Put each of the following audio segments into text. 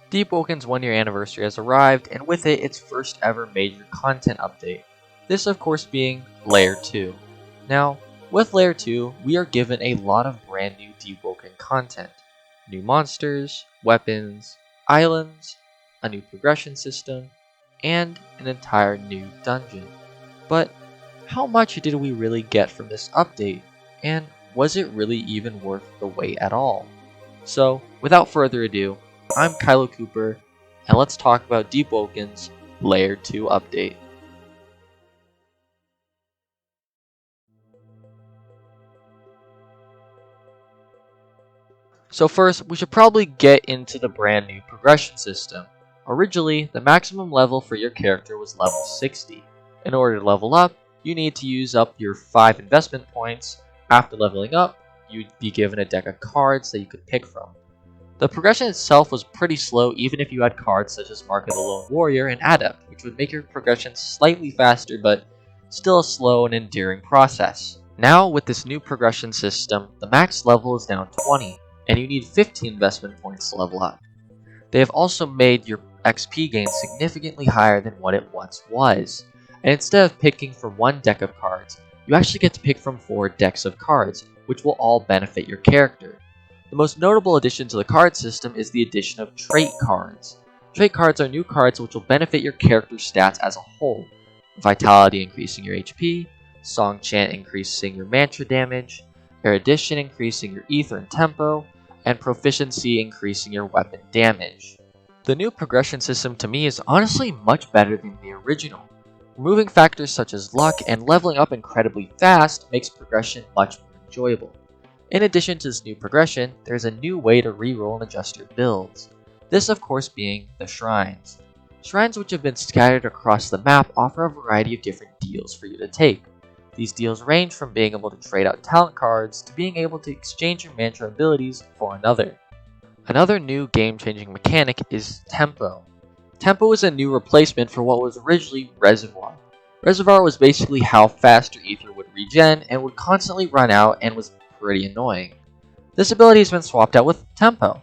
Deepwoken's 1-year anniversary has arrived, and with it, its first ever major content update. This, of course, being Layer 2. Now, with Layer 2, we are given a lot of brand new Deepwoken content. New monsters, weapons, islands, a new progression system, and an entire new dungeon. But how much did we really get from this update? And was it really even worth the wait at all? So, without further ado, I'm Kylo Cooper, and let's talk about Deepwoken's Layer 2 update. So first, we should probably get into the brand new progression system. Originally, the maximum level for your character was level 60. In order to level up, you need to use up your 5 investment points. After leveling up, you'd be given a deck of cards that you could pick from. The progression itself was pretty slow even if you had cards such as Mark of the Lone Warrior and Adept, which would make your progression slightly faster but still a slow and enduring process. Now with this new progression system, the max level is down 20, and you need 15 investment points to level up. They have also made your XP gain significantly higher than what it once was, and instead of picking from one deck of cards, you actually get to pick from 4 decks of cards, which will all benefit your character. The most notable addition to the card system is the addition of trait cards. Trait cards are new cards which will benefit your character's stats as a whole. Vitality increasing your HP, Song Chant increasing your mantra damage, Erudition increasing your ether and tempo, and Proficiency increasing your weapon damage. The new progression system to me is honestly much better than the original. Removing factors such as luck and leveling up incredibly fast makes progression much more enjoyable. In addition to this new progression, there is a new way to reroll and adjust your builds. This of course being the shrines. Shrines which have been scattered across the map offer a variety of different deals for you to take. These deals range from being able to trade out talent cards to being able to exchange your mantra abilities for another. Another new game-changing mechanic is Tempo. Tempo is a new replacement for what was originally Reservoir. Reservoir was basically how fast your ether would regen and would constantly run out and was pretty annoying. This ability has been swapped out with Tempo.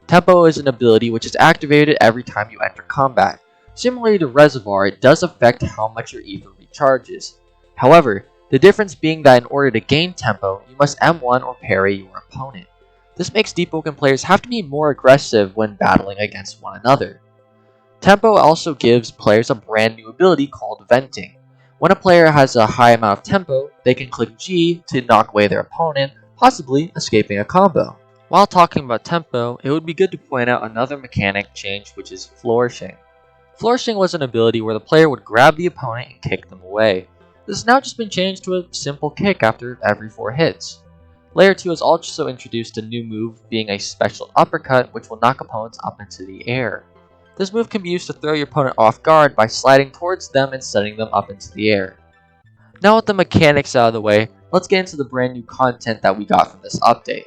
Tempo is an ability which is activated every time you enter combat. Similarly to Reservoir, it does affect how much your ether recharges. However, the difference being that in order to gain Tempo, you must M1 or parry your opponent. This makes Deepwoken players have to be more aggressive when battling against one another. Tempo also gives players a brand new ability called Venting. When a player has a high amount of tempo, they can click G to knock away their opponent, possibly escaping a combo. While talking about tempo, it would be good to point out another mechanic change, which is Flourishing. Flourishing was an ability where the player would grab the opponent and kick them away. This has now just been changed to a simple kick after every 4 hits. Layer 2 has also introduced a new move being a special uppercut which will knock opponents up into the air. This move can be used to throw your opponent off guard by sliding towards them and sending them up into the air. Now with the mechanics out of the way, let's get into the brand new content that we got from this update.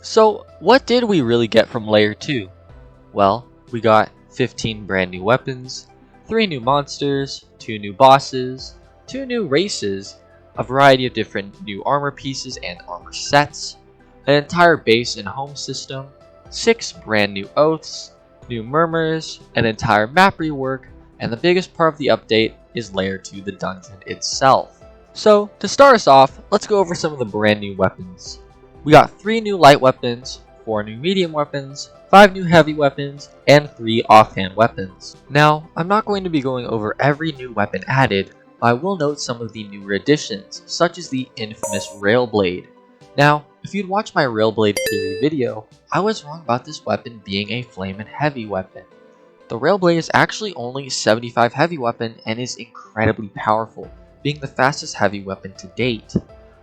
So what did we really get from Layer 2? Well, we got 15 brand new weapons, 3 new monsters, 2 new bosses, 2 new races, a variety of different new armor pieces and armor sets, an entire base and home system, 6 brand new oaths, new murmurs, an entire map rework, and the biggest part of the update is Layer 2, the dungeon itself. So, to start us off, let's go over some of the brand new weapons. We got 3 new light weapons, 4 new medium weapons, 5 new heavy weapons, and 3 offhand weapons. Now, I'm not going to be going over every new weapon added, but I will note some of the newer additions, such as the infamous Railblade. Now, if you'd watched my Railblade theory video, I was wrong about this weapon being a flame and heavy weapon. The Railblade is actually only 75 heavy weapon and is incredibly powerful, being the fastest heavy weapon to date.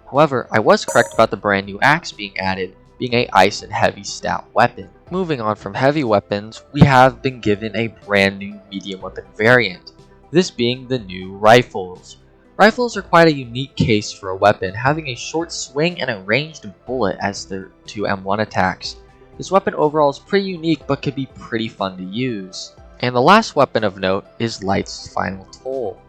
However, I was correct about the brand new axe being added, being a ice and heavy stat weapon. Moving on from heavy weapons, we have been given a brand new medium weapon variant, this being the new rifles. Rifles are quite a unique case for a weapon, having a short swing and a ranged bullet as their 2 M1 attacks. This weapon overall is pretty unique but can be pretty fun to use. And the last weapon of note is Light's Final Toll.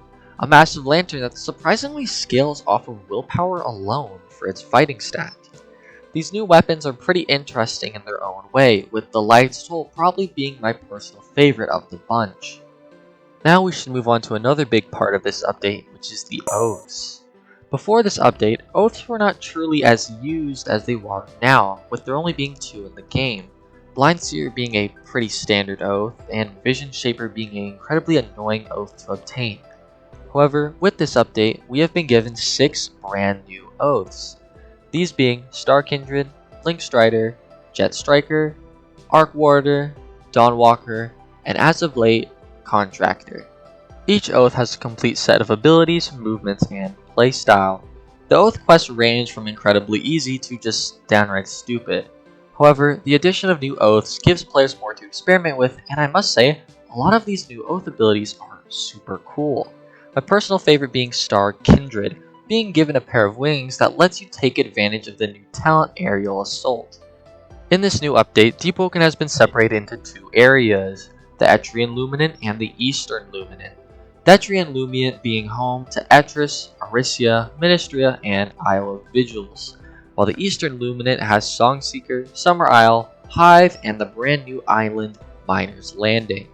a massive lantern that surprisingly scales off of willpower alone for its fighting stat. These new weapons are pretty interesting in their own way, with the Light's Toll probably being my personal favorite of the bunch. Now we should move on to another big part of this update, which is the oaths. Before this update, oaths were not truly as used as they are now, with there only being 2 in the game. Blind Seer being a pretty standard oath, and Vision Shaper being an incredibly annoying oath to obtain. However, with this update, we have been given 6 brand new oaths. These being Star Kindred, Link Strider, Jet Striker, Arc Warder, Dawnwalker, and as of late, Contractor. Each oath has a complete set of abilities, movements, and playstyle. The oath quests range from incredibly easy to just downright stupid. However, the addition of new oaths gives players more to experiment with, and I must say, a lot of these new oath abilities are super cool. My personal favorite being Star Kindred, being given a pair of wings that lets you take advantage of the new talent Aerial Assault. In this new update, Deepwoken has been separated into 2 areas, the Etrian Luminant and the Eastern Luminant. The Etrian Luminant being home to Etris, Aricia, Ministria, and Isle of Vigils, while the Eastern Luminant has Songseeker, Summer Isle, Hive, and the brand new island Miner's Landing.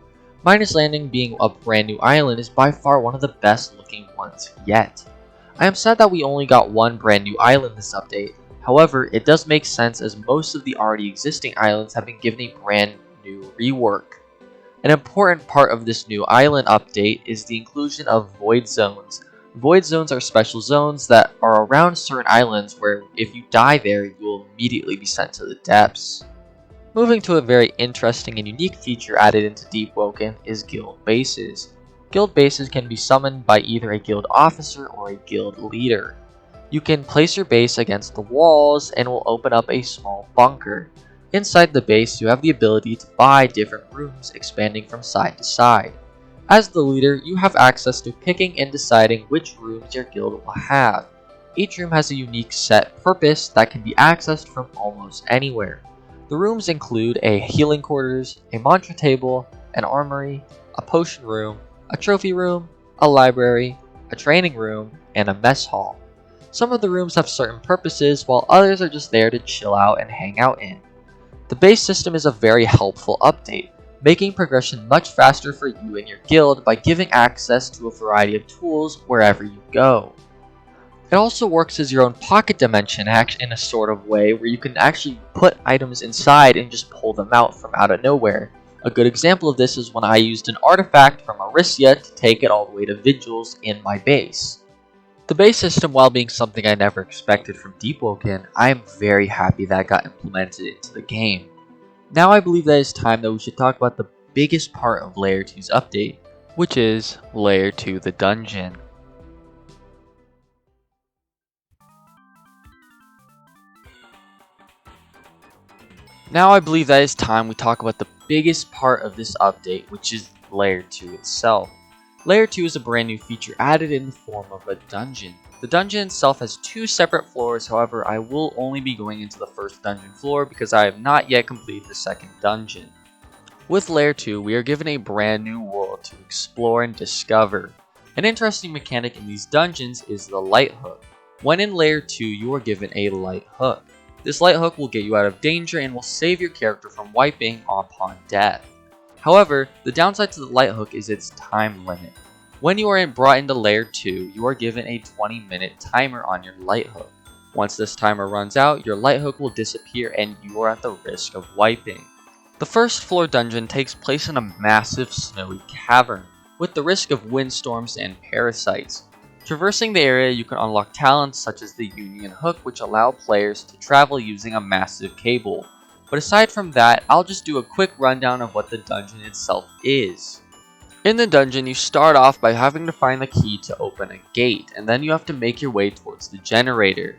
Miner's Landing being a brand new island is by far one of the best looking ones yet. I am sad that we only got 1 brand new island this update, however it does make sense as most of the already existing islands have been given a brand new rework. An important part of this new island update is the inclusion of Void Zones. Void Zones are special zones that are around certain islands where if you die there, you will immediately be sent to the depths. Moving to a very interesting and unique feature added into Deepwoken is guild bases. Guild bases can be summoned by either a guild officer or a guild leader. You can place your base against the walls and will open up a small bunker. Inside the base, you have the ability to buy different rooms expanding from side to side. As the leader, you have access to picking and deciding which rooms your guild will have. Each room has a unique set purpose that can be accessed from almost anywhere. The rooms include a healing quarters, a mantra table, an armory, a potion room, a trophy room, a library, a training room, and a mess hall. Some of the rooms have certain purposes, while others are just there to chill out and hang out in. The base system is a very helpful update, making progression much faster for you and your guild by giving access to a variety of tools wherever you go. It also works as your own pocket dimension in a sort of way where you can actually put items inside and just pull them out from out of nowhere. A good example of this is when I used an artifact from Aricia to take it all the way to Vigils in my base. The base system, while being something I never expected from Deepwoken, I am very happy that it got implemented into the game. Now I believe that it's time that we should talk about the biggest part of Layer 2's update, which is Layer 2 the dungeon. Now I believe that it's time we talk about the biggest part of this update, which is Layer 2 itself. Layer 2 is a brand new feature added in the form of a dungeon. The dungeon itself has 2 separate floors, however I will only be going into the first dungeon floor because I have not yet completed the second dungeon. With Layer 2, we are given a brand new world to explore and discover. An interesting mechanic in these dungeons is the light hook. When in Layer 2, you are given a light hook. This light hook will get you out of danger and will save your character from wiping upon death. However, the downside to the light hook is its time limit. When you are brought into Layer 2, you are given a 20-minute timer on your light hook. Once this timer runs out, your light hook will disappear and you are at the risk of wiping. The first floor dungeon takes place in a massive snowy cavern, with the risk of windstorms and parasites. Traversing the area, you can unlock talents such as the Union Hook, which allow players to travel using a massive cable. But aside from that, I'll just do a quick rundown of what the dungeon itself is. In the dungeon, you start off by having to find the key to open a gate, and then you have to make your way towards the generator.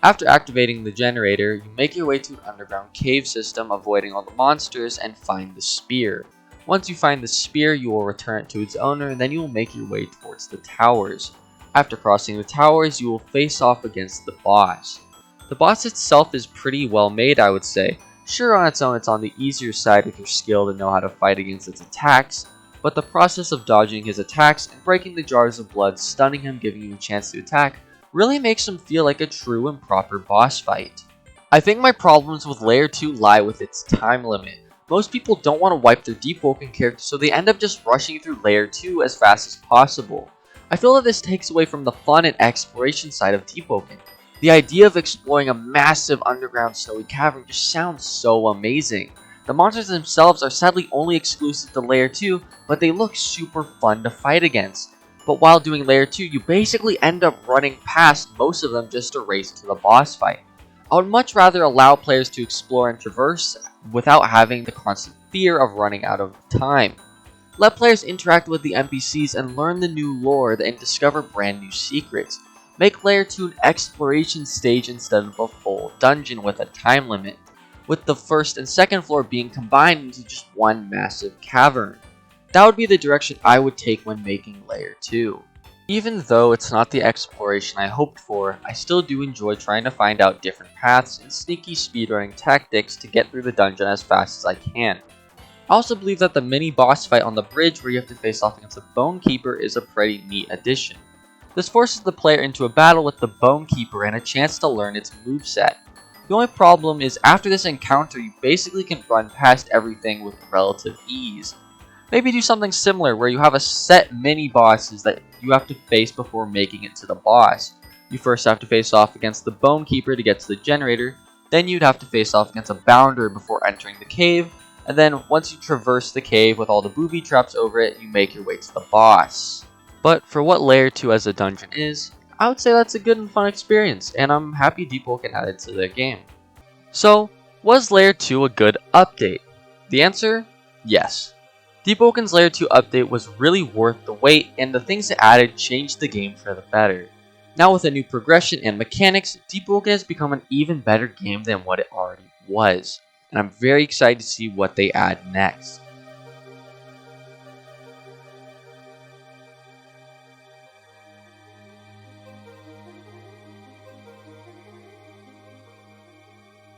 After activating the generator, you make your way to an underground cave system, avoiding all the monsters, and find the spear. Once you find the spear, you will return it to its owner, and then you will make your way towards the towers. After crossing the towers, you will face off against the boss. The boss itself is pretty well made, I would say. Sure, on its own it's on the easier side if you're skilled and know how to fight against its attacks, but the process of dodging his attacks and breaking the jars of blood, stunning him, giving you a chance to attack, really makes him feel like a true and proper boss fight. I think my problems with Layer 2 lie with its time limit. Most people don't want to wipe their Deepwoken character, so they end up just rushing through Layer 2 as fast as possible. I feel that this takes away from the fun and exploration side of Deepwoken. The idea of exploring a massive underground snowy cavern just sounds so amazing. The monsters themselves are sadly only exclusive to Layer 2, but they look super fun to fight against. But while doing Layer 2, you basically end up running past most of them just to race to the boss fight. I would much rather allow players to explore and traverse without having the constant fear of running out of time. Let players interact with the NPCs and learn the new lore and discover brand new secrets. Make Layer 2 an exploration stage instead of a full dungeon with a time limit, with the first and second floor being combined into just one massive cavern. That would be the direction I would take when making Layer 2. Even though it's not the exploration I hoped for, I still do enjoy trying to find out different paths and sneaky speedrunning tactics to get through the dungeon as fast as I can. I also believe that the mini boss fight on the bridge where you have to face off against the Bone Keeper is a pretty neat addition. This forces the player into a battle with the Bone Keeper and a chance to learn its moveset. The only problem is after this encounter you basically can run past everything with relative ease. Maybe do something similar where you have a set mini bosses that you have to face before making it to the boss. You first have to face off against the Bone Keeper to get to the generator, then you'd have to face off against a Bounder before entering the cave, and then once you traverse the cave with all the booby traps over it, you make your way to the boss. But for what Layer 2 as a dungeon is, I would say that's a good and fun experience, and I'm happy Deepwoken added to their game. So, was Layer 2 a good update? The answer? Yes. Deepwoken's Layer 2 update was really worth the wait, and the things it added changed the game for the better. Now with a new progression and mechanics, Deepwoken has become an even better game than what it already was, and I'm very excited to see what they add next.